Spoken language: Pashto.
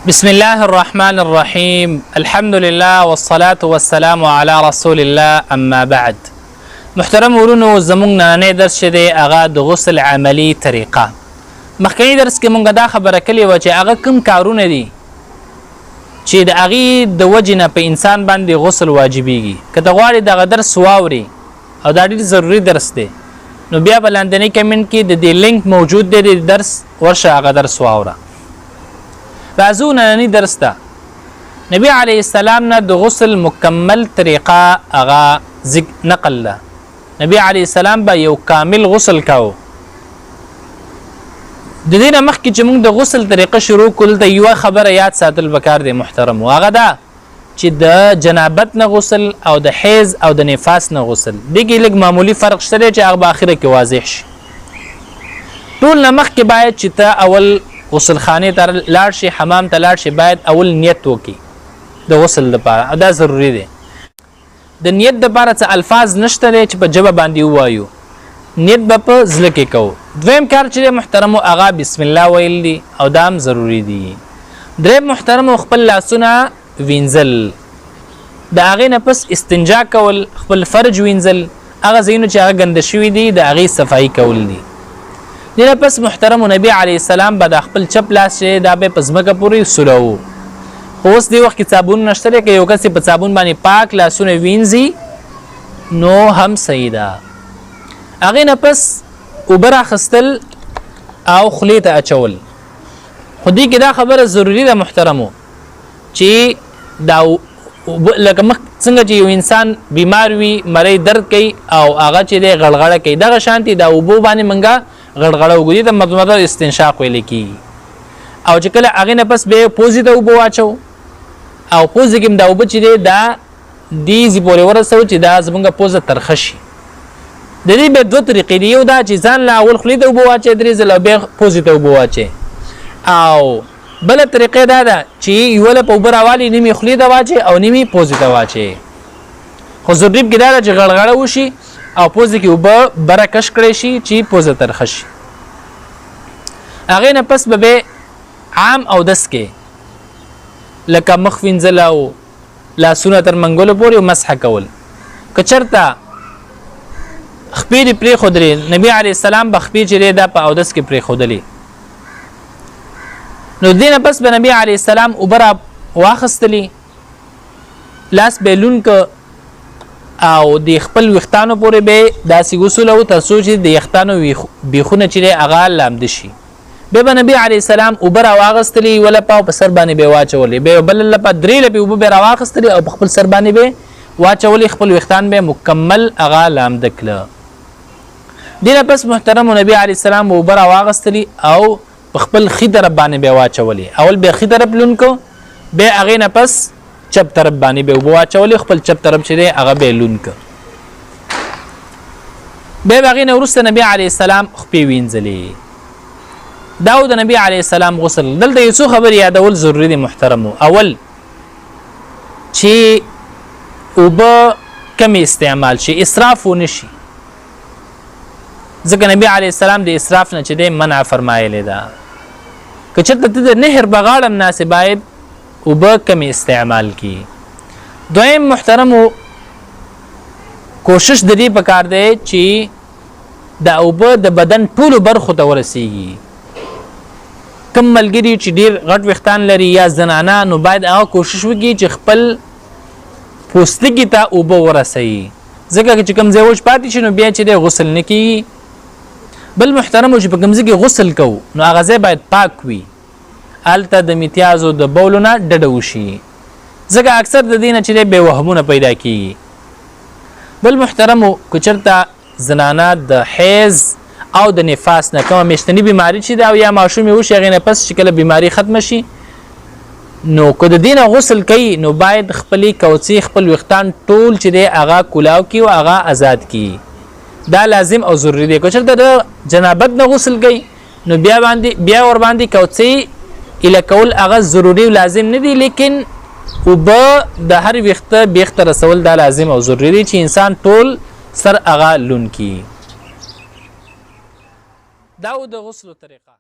بسم الله الرحمن الرحيم الحمد لله والصلاة والسلام على رسول الله أما بعد محترم ورونو زمونږ نننی درس چې دی هغه د غسل عملی طریقه مخکنی درس کې مونږ دا خبره کړې وه چې هغه کوم کارونه دي چې د هغې د وجې نه په انسان باندې غسل واجبېږي که ته غواړې دغه درس واورې او دا ډېر ضروري درس دی نو بیا په لاندنۍ کمنټ کې د دې لینک موجود دی د درس ورشه هغه درس واوره راځو نننی درس ته نبی علیه السلام نه د غسل مکمل طریقه هغه نقل ده نبی علیه السلام به یو کامل غسل کاوه د دې نه مخکې چې موږ د غسل طریقه شروع کول د یوه خبره یاد ساتل پکار دی محترم هغه ده چې د جنابت نه غسل او د حیض او د نفاس نه غسل دې کې لږ معمولی فرق شته دی چې هغه به اخره کې واضح شي ټول نه مخکې باید چې ته اول غسل خانه ته لاړ شي حمام ته لاړ شي باید اول نیت وکړي د غسل لپاره دا ضروری دی د نیت لپاره څه الفاظ نشته دی چې په ژبه باندې ووایو نیت به په زړه کې کوو دویم کار چې محترمو هغه بسم الله ویل دي او دا هم ضروری دي دریم محترمو خپل لاسونه وینځل د هغې نه پس استنجا کول خپل فرج وینځل هغه ځایونه چې هغه ګنده شوي دي د هغې صفایي کول دي دینه پس محترم نبی علیه السلام به د خپل چپ لاس چې دا به په ځمکه پورې سولو خو اوس دې وخت کې صابون نشته دی که یو کس په صابون باندې پاک لاسونه وینځي نو هم صحیح ده هغې نه پس اوبه راخیستل او خولې ته اچول خو دې کې دا خبره ضروري ده محترمو چې دا لکه مخ څنګه چې یو انسان بیمار وي مری درد کوي او هغه چې دی غړغړه کوي دغه شانتي دا اوبو باندې منګه غړغړه وګوري د مضمضه استنشاق ویل کېږي او چې کله هغې نه پس به پوزې ته اوبه واچو او پوزې کې هم دا اوبه چې دی دا دیزې پورې ورسوو چې دا زموږ پوزه ترخه شي د دې بیا دوه طریقې دي یو دا چې ځان له اول خولې ته اوبه واچوې درې ځله او بیا پوزې ته اوبه واچوې او بله طریقې دا ده چې یوه له په اوبه راوالي نیم یې خولې ته واچوې او نیم یې پوزې ته واچوې خو ضروري پکې دا ده چې غړغړه وشي او پوزه کې اوبه بره کش کړی شي چې پوزه ترخه شي هغې نه پس به عام اودس کې لکه مخ وینځل او لاسونه تر منګولو پورې مسحه کول که چېرته خپې دې پرېښودلې نبي علیه السلام به خپې چې دی دا په اودس کې پرېښودلې نو دې نه پس به نبي علیه السلام اوبه را واخیستلې لاس به یې لوند که او د خپل ویښتانو پورې به داسې وسولو تر څو چې د ویښتانو بیخونه چې دی هغه لامده شي بیا به نبي علیه السلام اوبه راواخیستلې یوه لپه او په سر باندې به یې واچولې بیا بله لپه درې لپې اوبه به یې راواخیستلې او په خپل سر باندې به یې واچولې خپل ویښتان به مکمل هغه لامده کړه دې نه پس محترمو نبي علیه السلام اوبه راواخیستلې او په خپل ښي طرف باندې به یې واچولې اول به ښي طرف لوند کړو بیا هغې نه پس چپ طرف باندې به اوبه واچولې خپل چپ طرف چې دی هغه به یې لوند کړه بیا به هغې نه وروسته نبي علیه السلام خپې وینځلې دا و د نبي علیه السلام غسل دلته یو څو خبرې یادول ضروري دي محترمو اول چې اوبه کمې استعمال شي اسراف ونه شي ځکه نبي علیه السلام د اسراف نه چې دی منع فرمایلې ده که چېرته ته د نهر په غاړه ناسې باید اوبه کمې استعمال کی دویم محترمو کوشش د دې پکار دی چې دا اوبه د بدن ټولو برخو ته ورسیږي کم ملګري چې ډېر غټ ویښتان لري یا زنانه نو باید هغه کوشش وکړي چې خپل پوستکي ته اوبه ورسوي ځکه چې کوم ځای وچ پاتې شي نو بیا چې دی غسل نه کېږي بل محترمو چې په کوم ځای کې غسل کوو نو هغه ځای باید پاک وي هلته د میتیازو د بولو نه ډډه وشي ځکه اکثر د دې نه چې دی بې وهمونه پیدا کېږي بل محترمو که چېرته زنانه د حیض او د نفاس نه کومه میاشتني بیماري چې ده او یا ماشوم یې وشي هغې نه پس چې کله بیماري ختمه شي نو که د دې نه غسل کوي نو باید خپلې کوڅې خپل ویښتان ټول چې دی هغه کلاو کړي او هغه ازاد کړي دا لازم او ضروري دی که چېرته د جنابت نه غسل کوي نو بیا ور باندې کوڅې اله کول هغه ضروري او لازم نه دی لیکن اوبه د هر ویښته بیخته رسول دا لازم او ضروري دی چې انسان ټول سر هغه لوند کړي دا و د غسلو طریقه